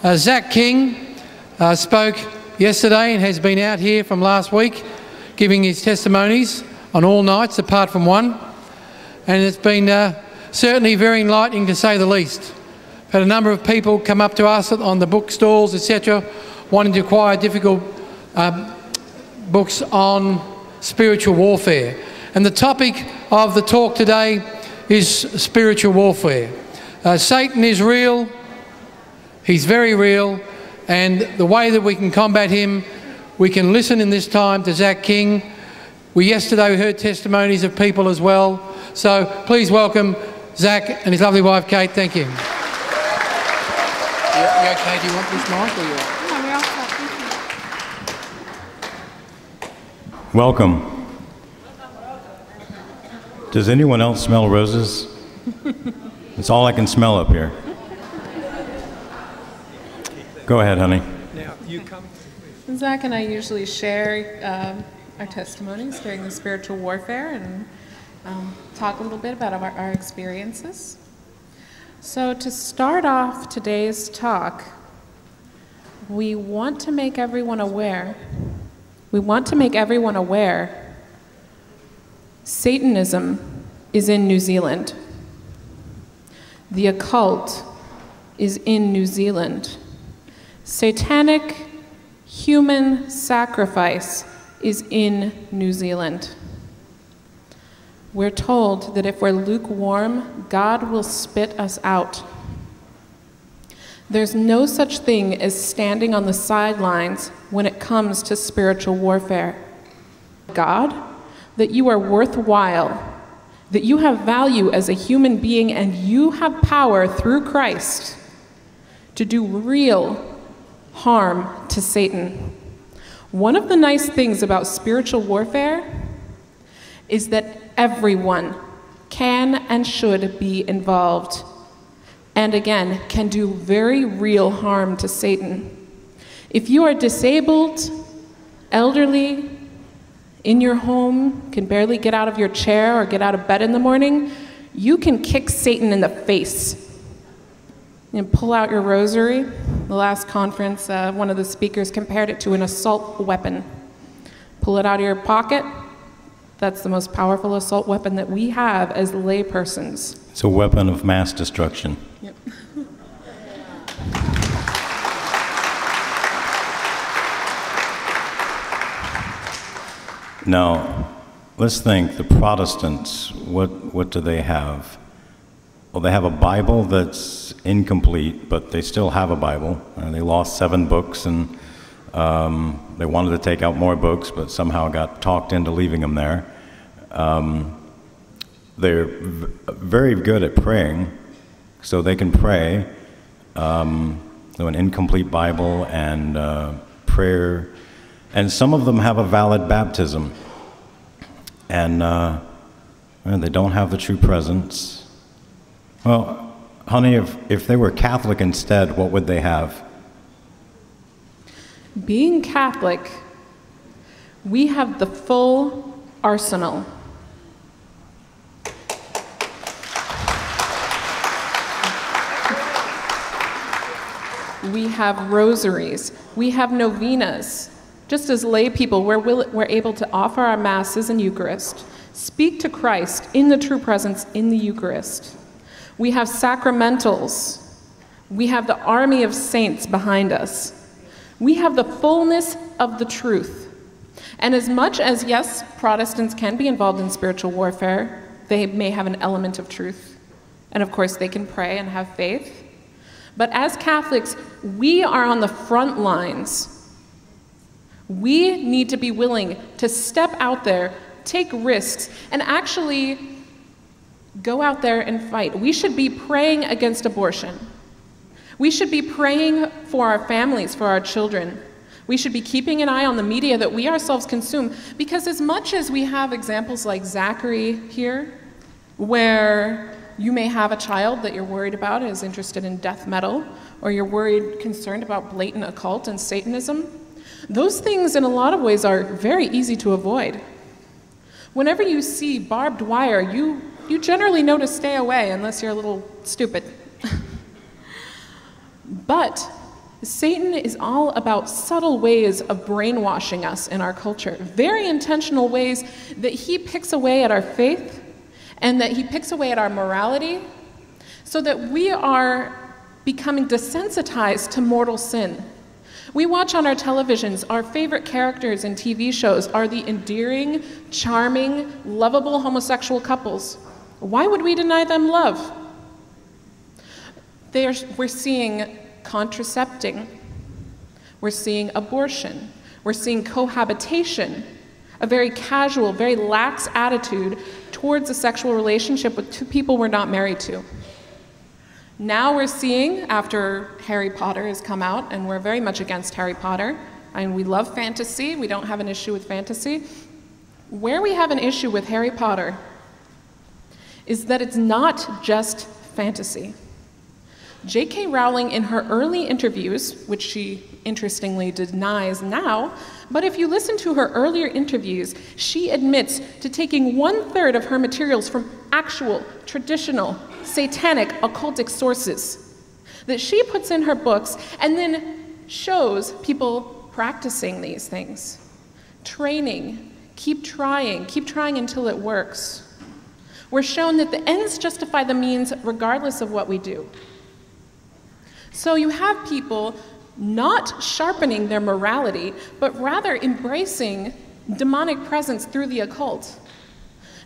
Zach King spoke yesterday and has been out here from last week giving his testimonies on all nights apart from one. And it's been certainly very enlightening, to say the least. I've had a number of people come up to us on the bookstalls, etc., wanting to acquire difficult books on spiritual warfare. And the topic of the talk today is spiritual warfare. Satan is real, he's very real, and the way that we can combat him, we can listen in this time to Zach King. Yesterday we heard testimonies of people as well. So please welcome Zach and his lovely wife Kate. Thank you. You okay? Do you want this mic or you? No, we're all set. Thank you. Welcome. Does anyone else smell roses? It's all I can smell up here. Go ahead, honey. Now, you come. Zach and I usually share our testimonies during the spiritual warfare and talk a little bit about our experiences. So to start off today's talk, we want to make everyone aware. Satanism is in New Zealand. The occult is in New Zealand. Satanic human sacrifice is in New Zealand. We're told that if we're lukewarm, God will spit us out. There's no such thing as standing on the sidelines when it comes to spiritual warfare. God, that you are worthwhile, that you have value as a human being, and you have power through Christ to do real harm to Satan. One of the nice things about spiritual warfare is that everyone can and should be involved, and again, can do very real harm to Satan. If you are disabled, elderly, in your home, can barely get out of your chair or get out of bed in the morning, you can kick Satan in the face. And pull out your rosary. The last conference, one of the speakers compared it to an assault weapon. Pull it out of your pocket. That's the most powerful assault weapon that we have as laypersons. It's a weapon of mass destruction. Yep. Now, let's think, the Protestants, what do they have? Well, they have a Bible that's incomplete, but they still have a Bible. They lost 7 books, and they wanted to take out more books, but somehow got talked into leaving them there. They're very good at praying, so they can pray. So an incomplete Bible and prayer. And some of them have a valid baptism. And they don't have the true presence. Well, honey, if they were Catholic instead, what would they have? Being Catholic, we have the full arsenal. We have rosaries. We have novenas. Just as lay people, we're able to offer our masses and Eucharist, speak to Christ in the true presence in the Eucharist. We have sacramentals. We have the army of saints behind us. We have the fullness of the truth. And as much as, yes, Protestants can be involved in spiritual warfare, they may have an element of truth. And of course, they can pray and have faith. But as Catholics, we are on the front lines. We need to be willing to step out there, take risks, and actually go out there and fight. We should be praying against abortion. We should be praying for our families, for our children. We should be keeping an eye on the media that we ourselves consume, because as much as we have examples like Zachary here, where you may have a child that you're worried about is interested in death metal, or you're concerned about blatant occult and Satanism, those things in a lot of ways are very easy to avoid. Whenever you see barbed wire, you generally know to stay away unless you're a little stupid. But Satan is all about subtle ways of brainwashing us in our culture, very intentional ways that he picks away at our faith and that he picks away at our morality so that we are becoming desensitized to mortal sin. We watch on our televisions, our favorite characters in TV shows are the endearing, charming, lovable homosexual couples. Why would we deny them love? We're seeing contracepting, we're seeing abortion, we're seeing cohabitation, a very casual, very lax attitude towards a sexual relationship with two people we're not married to. Now we're seeing, after Harry Potter has come out, and we're very much against Harry Potter, and we love fantasy, we don't have an issue with fantasy. Where we have an issue with Harry Potter is that it's not just fantasy. J.K. Rowling, in her early interviews, which she interestingly denies now, but if you listen to her earlier interviews, she admits to taking 1/3 of her materials from actual, traditional, satanic, occultic sources that she puts in her books and then shows people practicing these things. Training, keep trying until it works. We're shown that the ends justify the means regardless of what we do. So you have people not sharpening their morality, but rather embracing demonic presence through the occult.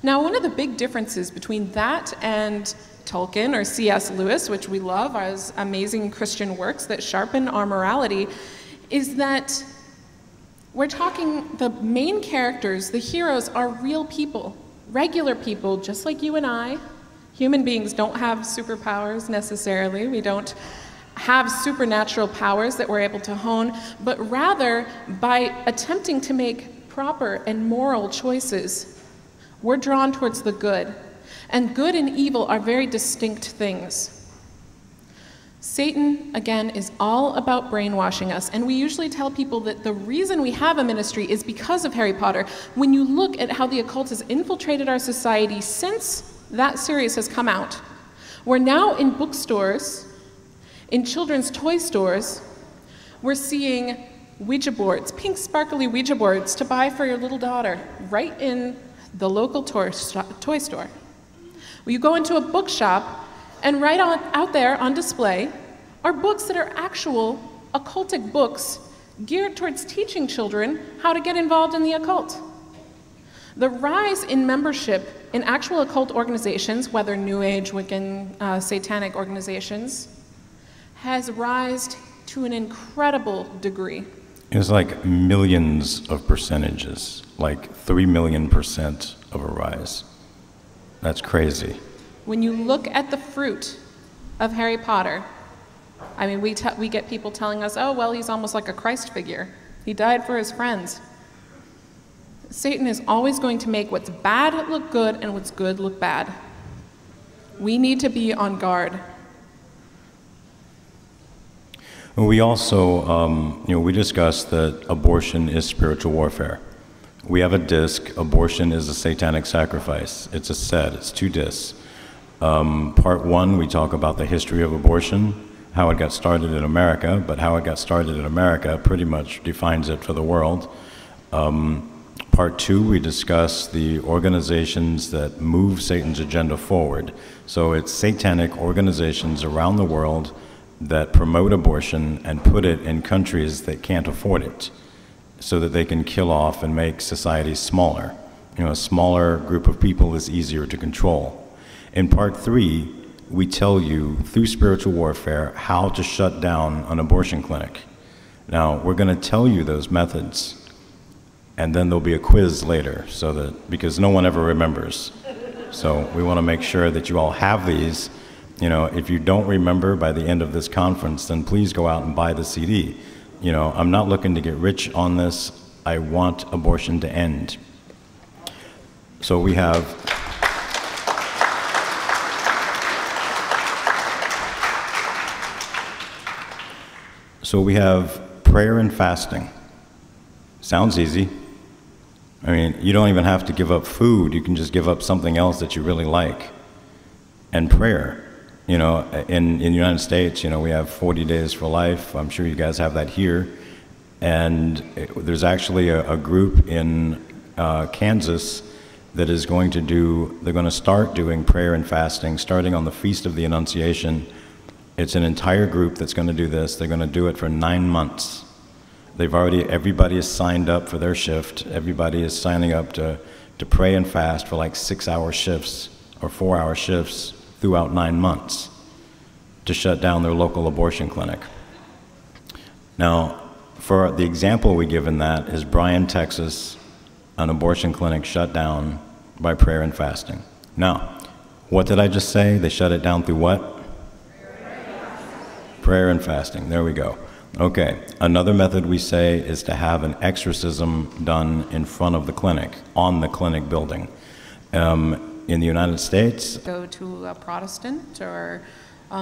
Now, one of the big differences between that and Tolkien or C.S. Lewis, which we love as amazing Christian works that sharpen our morality, is that we're talking the main characters, the heroes, are real people, regular people, just like you and I. Human beings don't have superpowers necessarily. We don't have supernatural powers that we're able to hone, but rather by attempting to make proper and moral choices, we're drawn towards the good. And good and evil are very distinct things. Satan, again, is all about brainwashing us, and we usually tell people that the reason we have a ministry is because of Harry Potter. When you look at how the occult has infiltrated our society since that series has come out, we're now in bookstores, in children's toy stores, we're seeing Ouija boards, pink sparkly Ouija boards to buy for your little daughter, right in the local toy store. You go into a bookshop, and right out there on display are books that are actual occultic books geared towards teaching children how to get involved in the occult. The rise in membership in actual occult organizations, whether New Age, Wiccan, Satanic organizations, has risen to an incredible degree. It's like millions of percentages, like 3 million% of a rise. That's crazy. When you look at the fruit of Harry Potter, I mean, we get people telling us, oh, well, he's almost like a Christ figure. He died for his friends. Satan is always going to make what's bad look good and what's good look bad. We need to be on guard. We also, we discussed that abortion is spiritual warfare. We have a disc, abortion is a satanic sacrifice. It's a set, it's 2 discs. Part 1, we talk about the history of abortion, how it got started in America, but how it got started in America pretty much defines it for the world. Part 2, we discuss the organizations that move Satan's agenda forward. So it's satanic organizations around the world that promote abortion and put it in countries that can't afford it so that they can kill off and make society smaller. A smaller group of people is easier to control. In part 3, we tell you through spiritual warfare how to shut down an abortion clinic. Now, we're going to tell you those methods, and then there'll be a quiz later because no one ever remembers. So we want to make sure that you all have these. If you don't remember by the end of this conference, then please go out and buy the CD. I'm not looking to get rich on this. I want abortion to end. So we have prayer and fasting. Sounds easy. I mean, you don't even have to give up food. You can just give up something else that you really like. And prayer. You know, in the United States, you know, we have 40 days for life. I'm sure you guys have that here. And there's actually a group in Kansas that is going to do, they're going to start doing prayer and fasting starting on the Feast of the Annunciation. It's an entire group that's going to do this. They're going to do it for 9 months. Everybody is signed up for their shift. Everybody is signing up to pray and fast for like 6-hour shifts or 4-hour shifts throughout 9 months to shut down their local abortion clinic. Now, for the example we give in that is Bryan, Texas, an abortion clinic shut down by prayer and fasting. Now, what did I just say? They shut it down through what? Prayer and fasting. There we go. Okay, another method we say is to have an exorcism done in front of the clinic, on the clinic building. In the United States, go to a Protestant or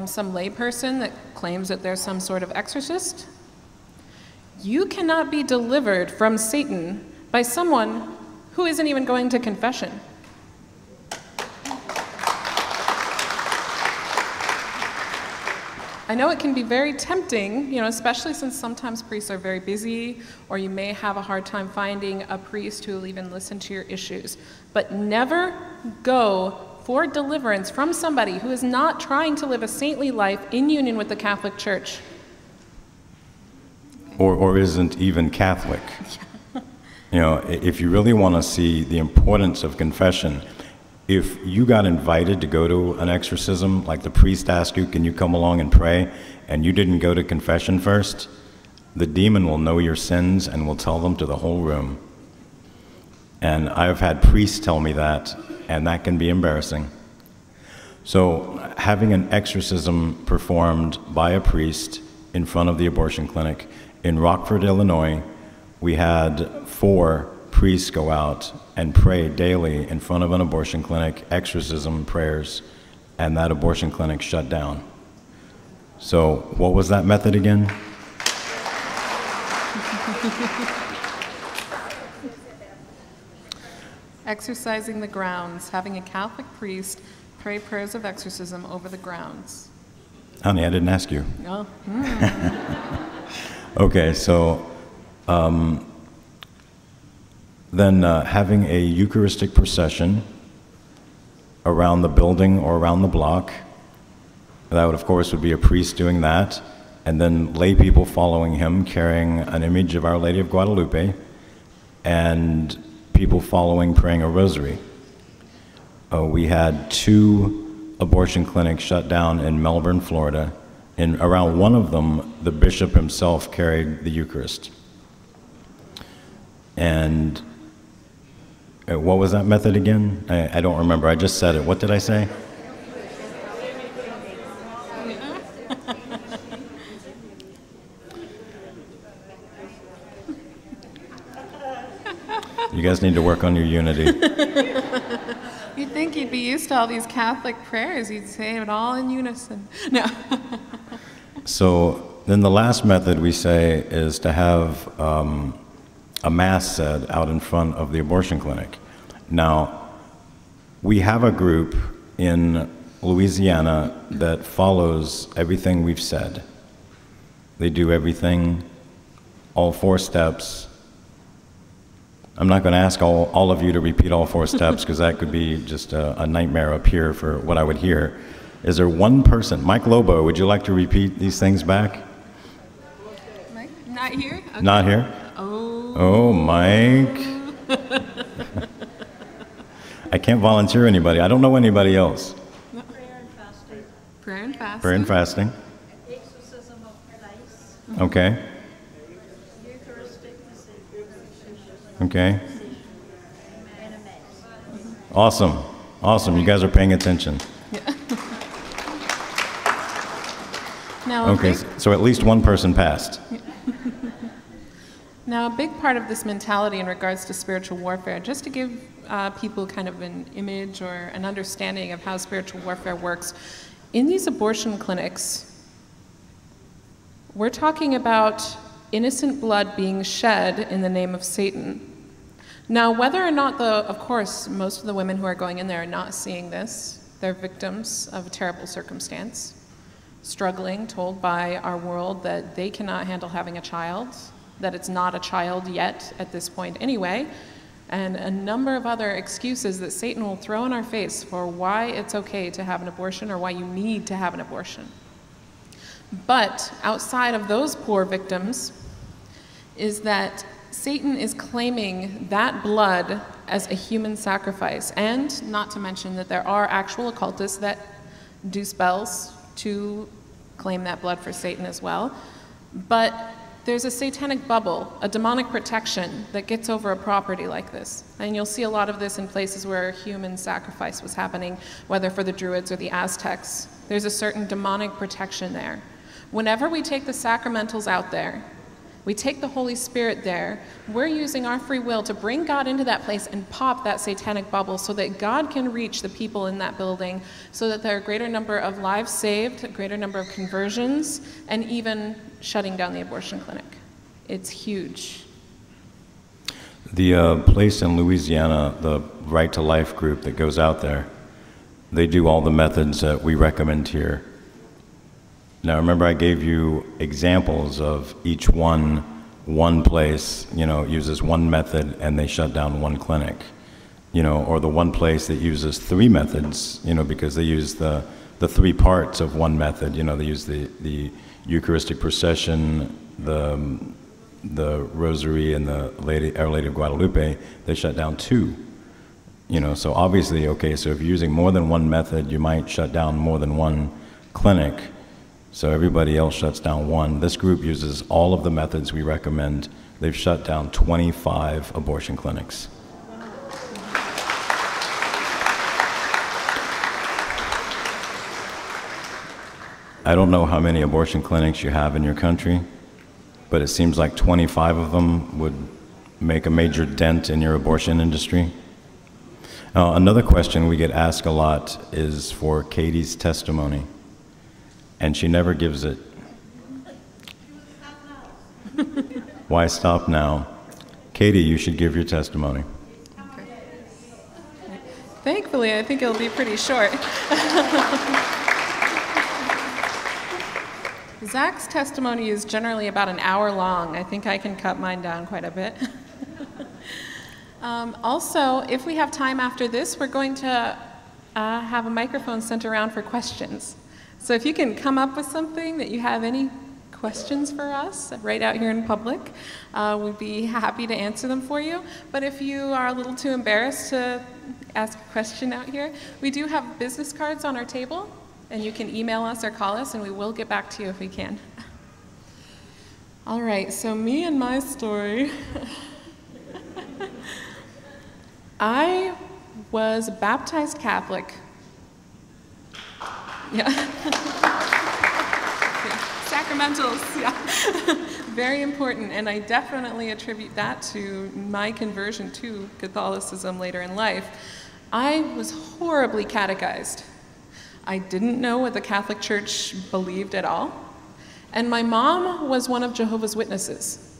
some layperson that claims that there's some sort of exorcist. You cannot be delivered from Satan by someone who isn't even going to confession. I know it can be very tempting, you know, especially since sometimes priests are very busy, or you may have a hard time finding a priest who will even listen to your issues. But never go for deliverance from somebody who is not trying to live a saintly life in union with the Catholic Church. Or isn't even Catholic. You know, if you really want to see the importance of confession, if you got invited to go to an exorcism, like the priest asked you, can you come along and pray, and you didn't go to confession first, the demon will know your sins and will tell them to the whole room. And I've had priests tell me that, and that can be embarrassing. So having an exorcism performed by a priest in front of the abortion clinic, in Rockford, Illinois, we had 4 priests go out and pray daily in front of an abortion clinic, exorcism prayers, and that abortion clinic shut down. So what was that method again? Exorcising the grounds, having a Catholic priest pray prayers of exorcism over the grounds. Honey, I didn't ask you. Oh. Okay, so then having a Eucharistic procession around the building or around the block. That would, of course, would be a priest doing that, and then lay people following him carrying an image of Our Lady of Guadalupe, and people following praying a rosary. We had 2 abortion clinics shut down in Melbourne, Florida. And around one of them, the bishop himself carried the Eucharist. And what was that method again? I don't remember. I just said it. What did I say? You guys need to work on your unity. You'd think you'd be used to all these Catholic prayers. You'd say it all in unison. No. So then the last method we say is to have a mass said out in front of the abortion clinic. Now, we have a group in Louisiana that follows everything we've said. They do everything, all 4 steps. I'm not going to ask all of you to repeat all 4 steps, because that could be just a nightmare up here for what I would hear. Is there one person? Mike Lobo, would you like to repeat these things back? Mike? Not here? Okay. Not here? Oh, Mike. I can't volunteer anybody. I don't know anybody else. No. Prayer and fasting. Prayer and fasting. Prayer and fasting. Exorcism of Christ. Okay. Eucharistic Okay. and a mass. Awesome. Awesome. You guys are paying attention. Yeah. Now, Okay, so at least one person passed. Now, a big part of this mentality in regards to spiritual warfare, just to give people kind of an image or an understanding of how spiritual warfare works, in these abortion clinics, we're talking about innocent blood being shed in the name of Satan. Now, whether or not of course, most of the women who are going in there are not seeing this, They're victims of a terrible circumstance, struggling, told by our world that they cannot handle having a child, that it's not a child yet at this point anyway, and a number of other excuses that Satan will throw in our face for why it's okay to have an abortion or why you need to have an abortion. But outside of those poor victims is that Satan is claiming that blood as a human sacrifice, and not to mention that there are actual occultists that do spells to claim that blood for Satan as well. But there's a satanic bubble, a demonic protection that gets over a property like this. And you'll see a lot of this in places where human sacrifice was happening, whether for the Druids or the Aztecs. There's a certain demonic protection there. Whenever we take the sacramentals out there, we take the Holy Spirit there, we're using our free will to bring God into that place and pop that satanic bubble so that God can reach the people in that building, so that there are a greater number of lives saved, a greater number of conversions, and even shutting down the abortion clinic. It's huge. The place in Louisiana, the Right to Life group that goes out there, they do all the methods that we recommend here. Now, remember I gave you examples of each one place, uses one method and they shut down one clinic, or the one place that uses 3 methods, because they use the 3 parts of one method, they use the Eucharistic procession, the Rosary, and the Our Lady of Guadalupe. They shut down 2, so obviously, okay, so if you're using more than one method, you might shut down more than one clinic. So everybody else shuts down 1. This group uses all of the methods we recommend. They've shut down 25 abortion clinics. I don't know how many abortion clinics you have in your country, but it seems like 25 of them would make a major dent in your abortion industry. Now, another question we get asked a lot is for Katie's testimony. And she never gives it. Why stop now? Katie, you should give your testimony. Okay. Thankfully, I think it'll be pretty short. Zach's testimony is generally about an hour long. I think I can cut mine down quite a bit. Also, if we have time after this, we're going to have a microphone sent around for questions. So if you can come up with something that you have any questions for us right out here in public, we'd be happy to answer them for you. But if you are a little too embarrassed to ask a question out here, we do have business cards on our table, and you can email us or call us, and we will get back to you if we can. All right, so me and my story. I was baptized Catholic. Yeah. Sacramentals, yeah. Very important, and I definitely attribute that to my conversion to Catholicism later in life. I was horribly catechized. I didn't know what the Catholic Church believed at all, and my mom was one of Jehovah's Witnesses.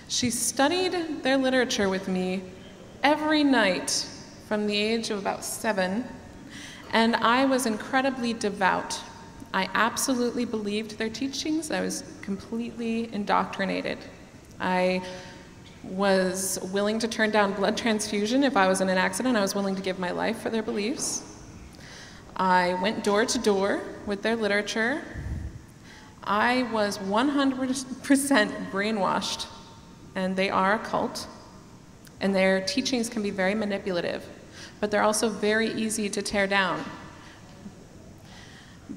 She studied their literature with me every night from the age of about 7. And I was incredibly devout. I absolutely believed their teachings. I was completely indoctrinated. I was willing to turn down blood transfusion if I was in an accident. I was willing to give my life for their beliefs. I went door to door with their literature. I was 100% brainwashed, and they are a cult, and their teachings can be very manipulative, but they're also very easy to tear down.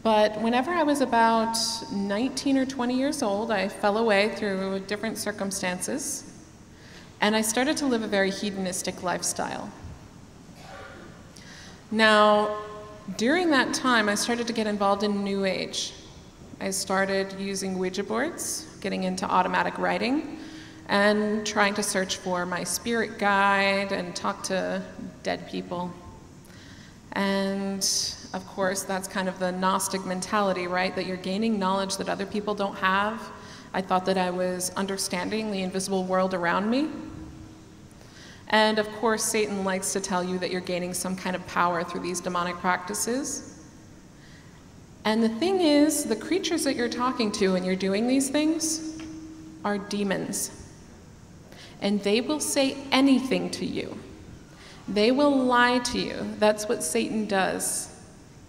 But whenever I was about 19 or 20 years old, I fell away through different circumstances, and I started to live a very hedonistic lifestyle. Now, during that time, I started to get involved in New Age. I started using Ouija boards, getting into automatic writing, and trying to search for my spirit guide and talk to dead people. And of course, that's kind of the Gnostic mentality, right? That you're gaining knowledge that other people don't have. I thought that I was understanding the invisible world around me. And of course, Satan likes to tell you that you're gaining some kind of power through these demonic practices. And the thing is, the creatures that you're talking to when you're doing these things are demons. And they will say anything to you. They will lie to you. That's what Satan does.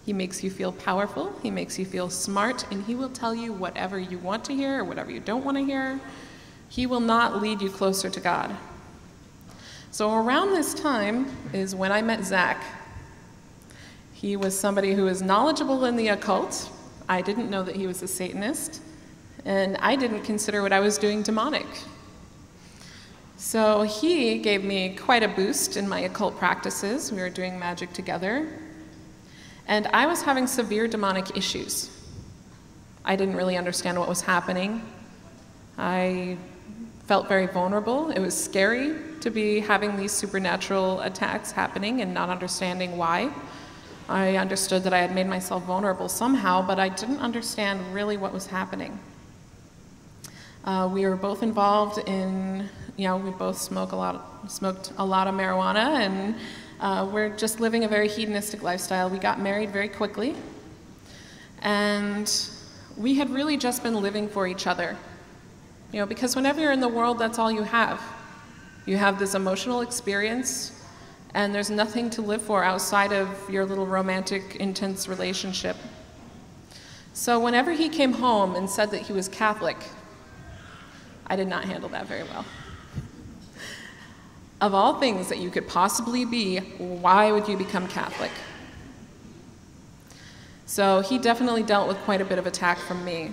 He makes you feel powerful, he makes you feel smart, and he will tell you whatever you want to hear or whatever you don't want to hear. He will not lead you closer to God. So around this time is when I met Zach. He was somebody who was knowledgeable in the occult. I didn't know that he was a Satanist, and I didn't consider what I was doing demonic. So he gave me quite a boost in my occult practices. We were doing magic together. And I was having severe demonic issues. I didn't really understand what was happening. I felt very vulnerable. It was scary to be having these supernatural attacks happening and not understanding why. I understood that I had made myself vulnerable somehow, but I didn't understand really what was happening. We were both involved in, we both smoked a lot of marijuana, and we're just living a very hedonistic lifestyle. We got married very quickly, and we had really just been living for each other. Because whenever you're in the world, that's all you have. You have this emotional experience, and there's nothing to live for outside of your little romantic, intense relationship. So whenever he came home and said that he was Catholic, I did not handle that very well. Of all things that you could possibly be, why would you become Catholic? So he definitely dealt with quite a bit of attack from me.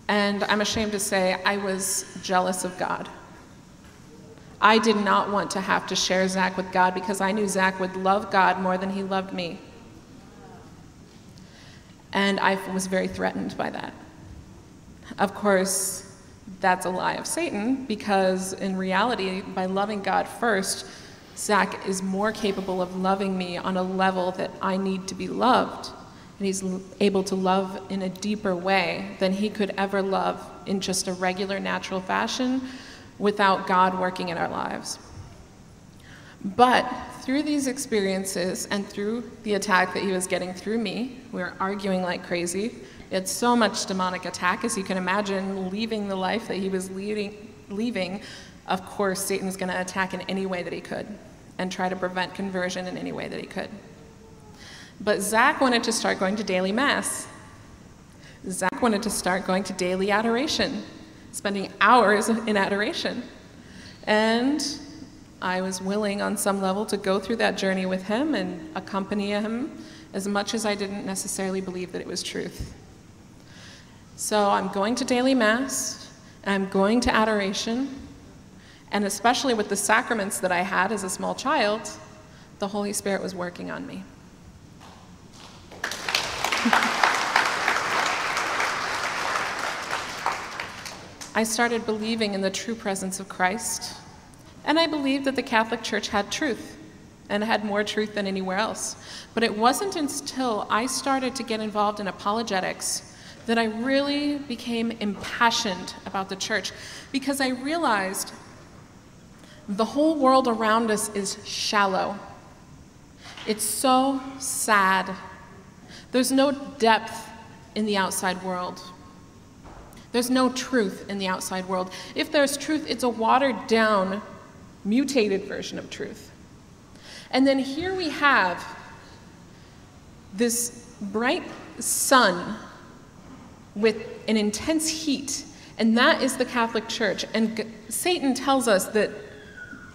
And I'm ashamed to say I was jealous of God. I did not want to have to share Zach with God because I knew Zach would love God more than he loved me. And I was very threatened by that. Of course, that's a lie of Satan, because in reality, by loving God first, Zach is more capable of loving me on a level that I need to be loved. And he's able to love in a deeper way than he could ever love in just a regular, natural fashion without God working in our lives. But through these experiences and through the attack that he was getting through me, we were arguing like crazy. He had so much demonic attack, as you can imagine, leaving the life that he was leaving. Of course, Satan's going to attack in any way that he could and try to prevent conversion in any way that he could. But Zach wanted to start going to daily mass. Zach wanted to start going to daily adoration, spending hours in adoration. And I was willing on some level to go through that journey with him and accompany him, as much as I didn't necessarily believe that it was truth. So I'm going to daily mass, I'm going to adoration, and especially with the sacraments that I had as a small child, the Holy Spirit was working on me. I started believing in the true presence of Christ, and I believed that the Catholic Church had truth, and had more truth than anywhere else. But it wasn't until I started to get involved in apologetics that I really became impassioned about the church, because I realized the whole world around us is shallow. It's so sad. There's no depth in the outside world. There's no truth in the outside world. If there's truth, it's a watered down, mutated version of truth. And then here we have this bright sun with an intense heat, and that is the Catholic Church. And Satan tells us that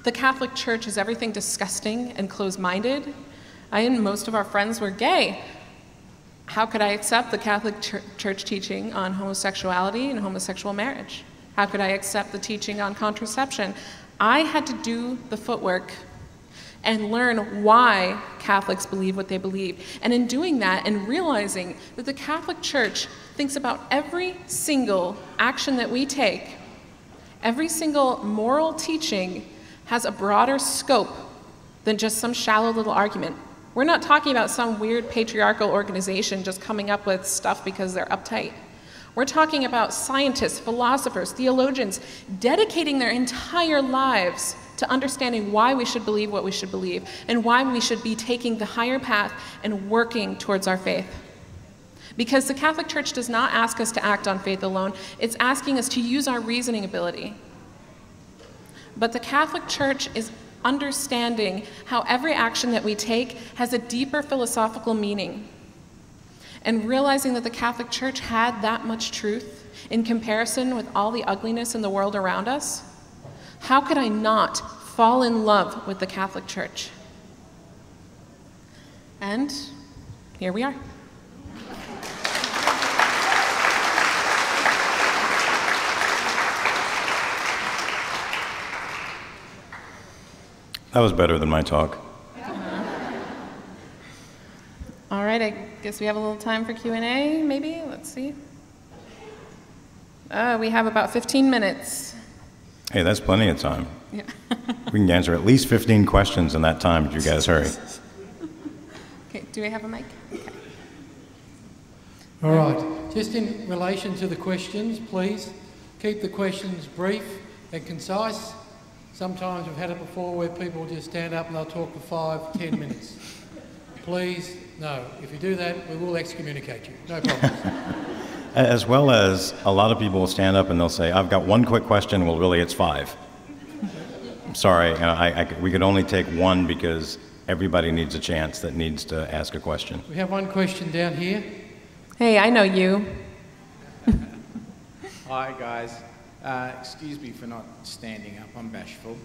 the Catholic Church is everything disgusting and closed-minded. And most of our friends were gay. How could I accept the Catholic Church teaching on homosexuality and homosexual marriage? How could I accept the teaching on contraception? I had to do the footwork and learn why Catholics believe what they believe. And in doing that and realizing that the Catholic Church thinks about every single action that we take, every single moral teaching has a broader scope than just some shallow little argument. We're not talking about some weird patriarchal organization just coming up with stuff because they're uptight. We're talking about scientists, philosophers, theologians dedicating their entire lives to understanding why we should believe what we should believe, and why we should be taking the higher path and working towards our faith. Because the Catholic Church does not ask us to act on faith alone, it's asking us to use our reasoning ability. But the Catholic Church is understanding how every action that we take has a deeper philosophical meaning. And realizing that the Catholic Church had that much truth in comparison with all the ugliness in the world around us, how could I not fall in love with the Catholic Church? And here we are. That was better than my talk. All right, I guess we have a little time for Q&A, maybe? Let's see. We have about 15 minutes. Hey, that's plenty of time. Yeah. We can answer at least 15 questions in that time if you guys hurry. Okay, do we have a mic? Okay. All right, just in relation to the questions, please keep the questions brief and concise. Sometimes we've had it before where people just stand up and they'll talk for 5-10 minutes. Please, no. If you do that, we will excommunicate you. No problem. As well as a lot of people will stand up and they'll say, I've got one quick question. Well, really, it's 5. I'm sorry, we could only take one because everybody needs a chance that needs to ask a question. We have one question down here. Hey, I know you. Hi, guys. Excuse me for not standing up. I'm bashful.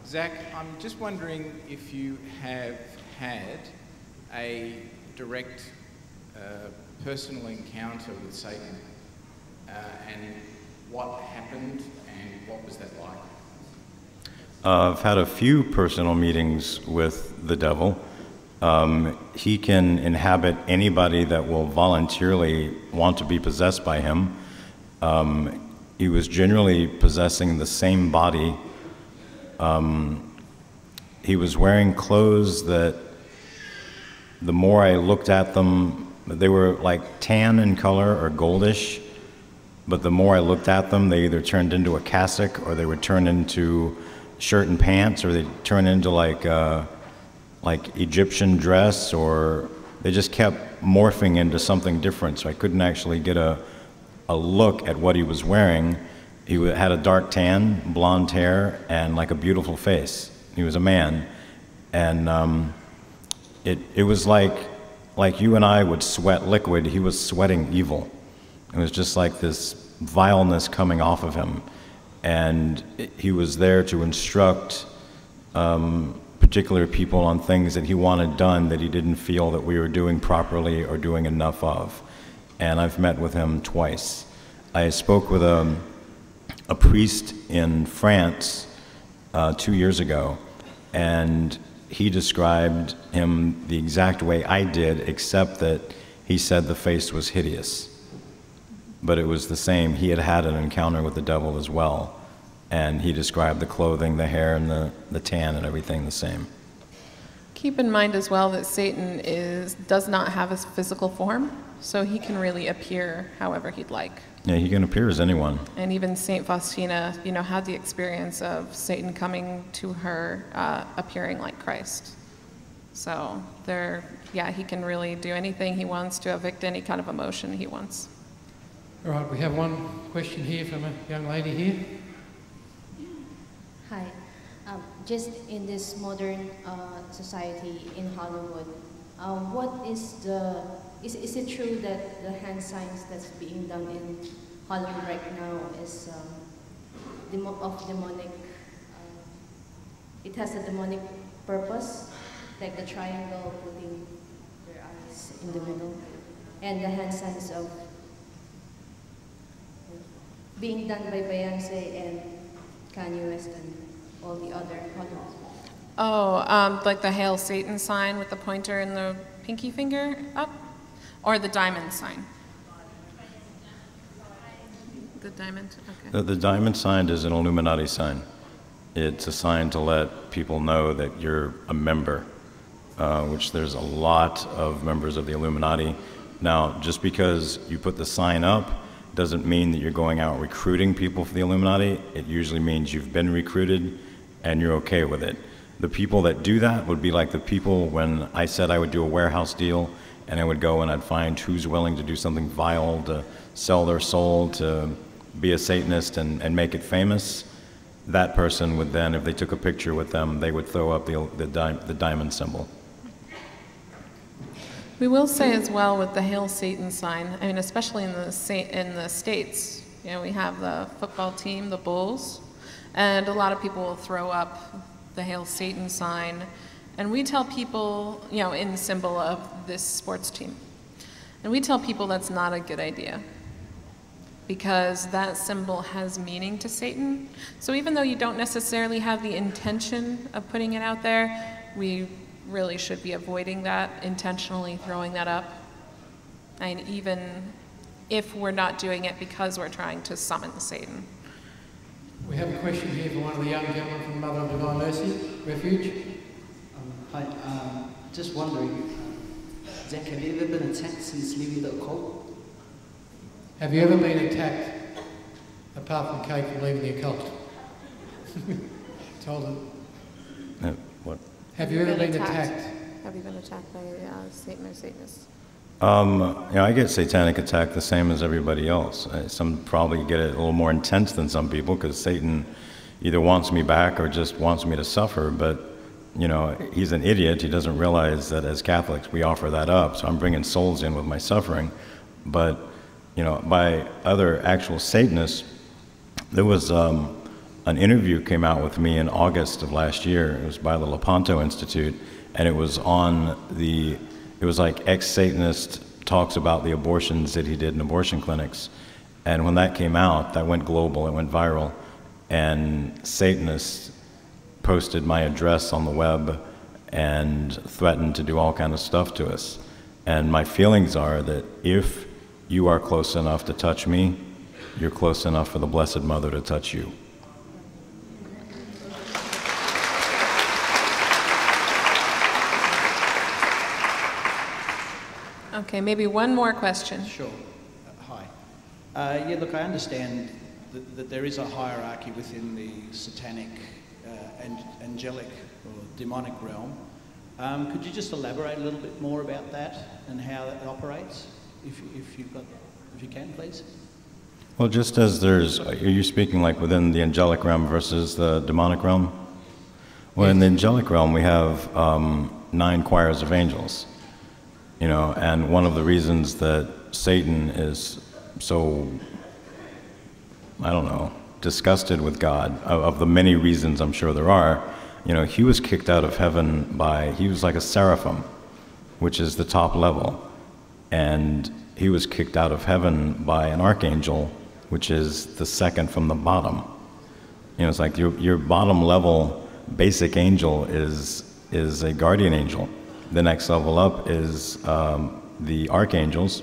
Zach, I'm just wondering if you have had a direct personal encounter with Satan, and what happened and what was that like? I've had a few personal meetings with the devil. He can inhabit anybody that will voluntarily want to be possessed by him. He was generally possessing the same body. He was wearing clothes that the more I looked at them, they were like tan in color or goldish, but the more I looked at them, they either turned into a cassock or they would turn into shirt and pants, or they'd turn into like Egyptian dress, or they just kept morphing into something different, so I couldn't actually get a look at what he was wearing. He had a dark tan, blonde hair, and like a beautiful face. He was a man. And it was like you and I would sweat liquid, he was sweating evil. It was just like this vileness coming off of him. And he was there to instruct particular people on things that he wanted done that he didn't feel that we were doing properly or doing enough of. And I've met with him twice. I spoke with a priest in France 2 years ago, and he described him the exact way I did, except that he said the face was hideous. But it was the same. He had had an encounter with the devil as well, and he described the clothing, the hair, and the tan and everything the same. Keep in mind as well that Satan does not have a physical form, so he can really appear however he'd like. Yeah, he can appear as anyone. And even Saint Faustina, had the experience of Satan coming to her, appearing like Christ. So he can really do anything he wants to evict any kind of emotion he wants. All right, we have one question here from a young lady here. Hi. Just in this modern society in Hollywood, what is is it true that the hand signs that's being done in Hollywood right now is of demonic? It has a demonic purpose, like the triangle putting their eyes in the middle, and the hand signs of being done by Beyonce and Kanye West and all the other Hollywood. Oh, like the Hail Satan sign with the pointer and the pinky finger up? Or the diamond sign? The diamond? Okay. The diamond sign is an Illuminati sign. It's a sign to let people know that you're a member, which there's a lot of members of the Illuminati. Now, just because you put the sign up doesn't mean that you're going out recruiting people for the Illuminati. It usually means you've been recruited and you're okay with it. The people that do that would be like the people when I said I would do a warehouse deal, and I would go and I'd find who's willing to do something vile, to sell their soul, to be a Satanist and make it famous. That person would then, if they took a picture with them, they would throw up the diamond symbol. We will say as well with the Hail Satan sign, I mean, especially in the States, you know, we have the football team, the Bulls, and a lot of people will throw up the Hail Satan sign. And we tell people, you know, in symbol of this sports team. And we tell people that's not a good idea, because that symbol has meaning to Satan. So even though you don't necessarily have the intention of putting it out there, we really should be avoiding that, intentionally throwing that up. And even if we're not doing it because we're trying to summon Satan. We have a question here from one of the young gentlemen from Mother of Divine Mercy, Refuge. Hi, just wondering, Zach, have you ever been attacked since leaving the occult? Have you ever been attacked, apart from Kate, from leaving the occult? Told her. What? Have you ever been attacked? Have you been attacked by Satan or Satanists? You know, I get satanic attack the same as everybody else. Some probably get it a little more intense than some people, because Satan either wants me back or just wants me to suffer. But, you know, he's an idiot. He doesn't realize that as Catholics we offer that up. So I'm bringing souls in with my suffering. But, you know, by other actual Satanists, there was an interview came out with me in August of last year. It was by the Lepanto Institute, and it was on the, it was like ex-Satanist talks about the abortions that he did in abortion clinics. And when that came out, that went global, it went viral, and Satanists posted my address on the web and threatened to do all kind of stuff to us. And my feelings are that if you are close enough to touch me, you're close enough for the Blessed Mother to touch you. Okay, maybe one more question. Sure. Hi. Yeah, look, I understand that there is a hierarchy within the Satanic and Angelic or demonic realm. Could you just elaborate a little bit more about that and how that operates, if you can, please? Well, just as there's, are you speaking like within the angelic realm versus the demonic realm? Well, in the angelic realm, we have 9 choirs of angels, you know, and one of the reasons that Satan is so, I don't know, disgusted with God, of the many reasons I'm sure there are, you know, he was kicked out of heaven by, he was like a seraphim, which is the top level, and he was kicked out of heaven by an archangel, which is the second from the bottom. You know, it's like your bottom level basic angel is a guardian angel. The next level up is the archangels,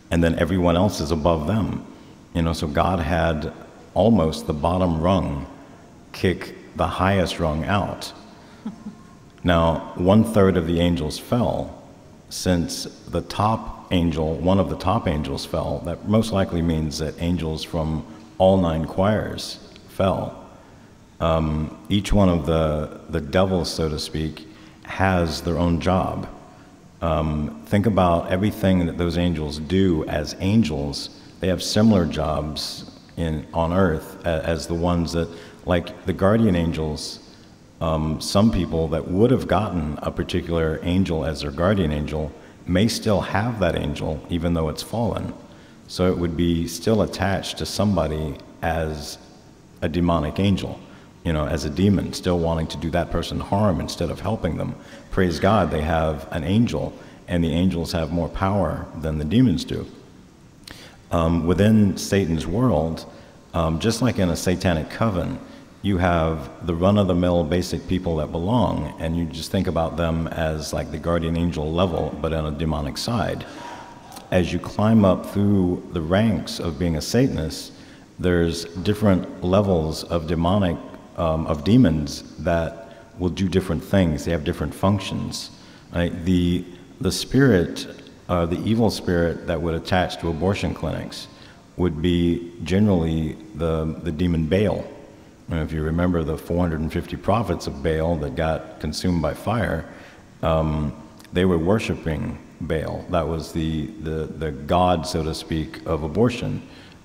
and then everyone else is above them. You know, so God had almost the bottom rung kick the highest rung out. Now, 1/3 of the angels fell. Since the top angel, one of the top angels fell, that most likely means that angels from all 9 choirs fell. Each one of the devils, so to speak, has their own job. Think about everything that those angels do as angels. They have similar jobs on earth as the ones that, like the guardian angels, some people that would have gotten a particular angel as their guardian angel may still have that angel even though it's fallen. So it would be still attached to somebody as a demonic angel, you know, as a demon, still wanting to do that person harm instead of helping them. Praise God, they have an angel, and the angels have more power than the demons do. Within Satan's world, just like in a satanic coven, you have the run-of-the-mill basic people that belong, and you just think about them as like the guardian angel level, but on a demonic side. As you climb up through the ranks of being a Satanist, there's different levels of demonic, of demons that will do different things. They have different functions. Right? The spirit, the evil spirit that would attach to abortion clinics would be generally the demon Baal. And if you remember the 450 prophets of Baal that got consumed by fire, they were worshiping Baal. That was the god, so to speak, of abortion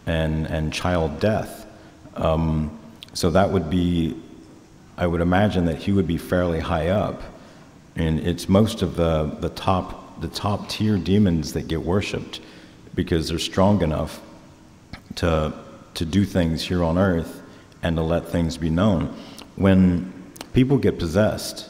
and child death. So that would be, I would imagine that he would be fairly high up. And it's most of the top tier demons that get worshipped because they're strong enough to do things here on earth and to let things be known. When people get possessed,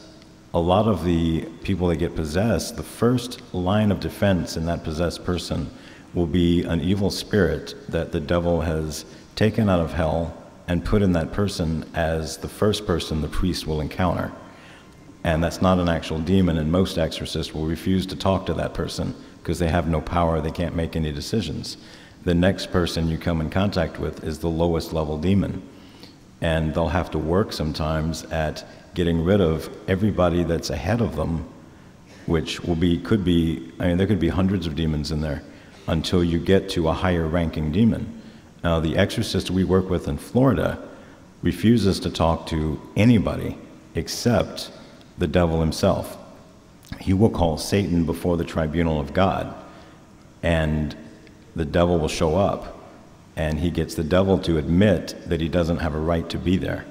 a lot of the people that get possessed, the first line of defense in that possessed person will be an evil spirit that the devil has taken out of hell and put in that person as the first person the priest will encounter. And that's not an actual demon, and most exorcists will refuse to talk to that person because they have no power, they can't make any decisions. The next person you come in contact with is the lowest level demon. And they'll have to work sometimes at getting rid of everybody that's ahead of them, which could be, there could be hundreds of demons in there until you get to a higher ranking demon. Now, the exorcist we work with in Florida refuses to talk to anybody except the devil himself. He will call Satan before the tribunal of God, and the devil will show up, and he gets the devil to admit that he doesn't have a right to be there.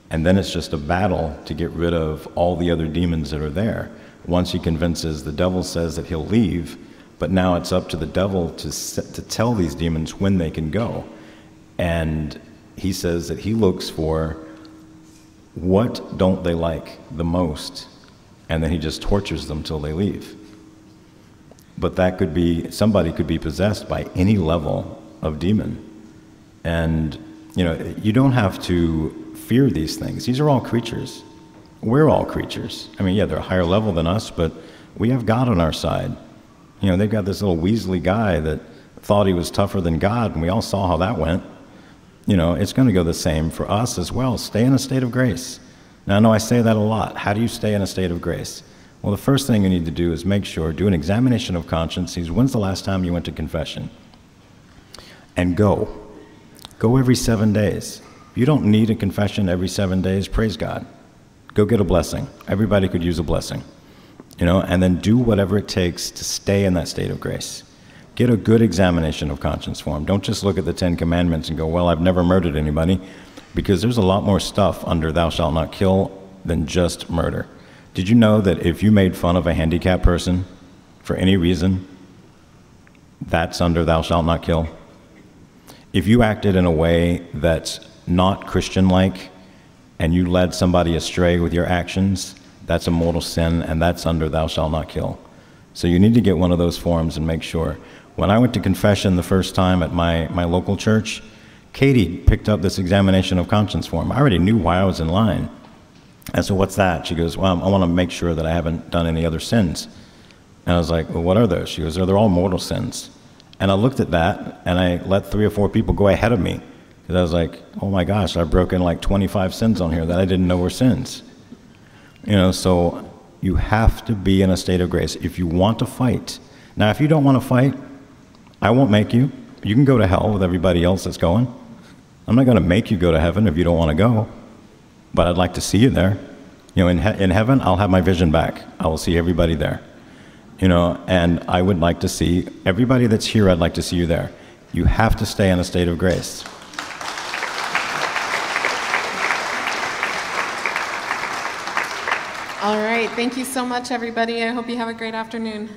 And then it's just a battle to get rid of all the other demons that are there. Once he convinces, the devil says that he'll leave, but now it's up to the devil to tell these demons when they can go. And he says that he looks for what don't they like the most, and then he just tortures them till they leave. But that could be, somebody could be possessed by any level of demon. And, you don't have to fear these things. These are all creatures. We're all creatures. Yeah, they're a higher level than us, but we have God on our side. They've got this little Weasley guy that thought he was tougher than God, and we all saw how that went. It's going to go the same for us as well. Stay in a state of grace. Now, I know I say that a lot. How do you stay in a state of grace? Well, the first thing you need to do is do an examination of conscience. When's the last time you went to confession? And go. Go every 7 days. If you don't need a confession every 7 days, praise God. Go get a blessing. Everybody could use a blessing. And then do whatever it takes to stay in that state of grace. Get a good examination of conscience for him. Don't just look at the 10 Commandments and go, well, I've never murdered anybody, because there's a lot more stuff under thou shalt not kill than just murder. Did you know that if you made fun of a handicapped person for any reason, that's under thou shalt not kill? If you acted in a way that's not Christian-like and you led somebody astray with your actions, that's a mortal sin, and that's under thou shalt not kill. So you need to get one of those forms and make sure. When I went to confession the first time at my local church, Katie picked up this examination of conscience form. I already knew why I was in line. I said, what's that? She goes, well, I want to make sure that I haven't done any other sins. And I was like, well, what are those? She goes, they're all mortal sins. And I looked at that, and I let 3 or 4 people go ahead of me. Because I was like, oh my gosh, I've broken like 25 sins on here that I didn't know were sins. So you have to be in a state of grace. If you want to fight. Now, if you don't want to fight, I won't make you. You can go to hell with everybody else that's going. I'm not going to make you go to heaven if you don't want to go. But I'd like to see you there. In heaven, I'll have my vision back. I will see everybody there. And I would like to see everybody that's here, I'd like to see you there. You have to stay in a state of grace. All right. Thank you so much, everybody. I hope you have a great afternoon.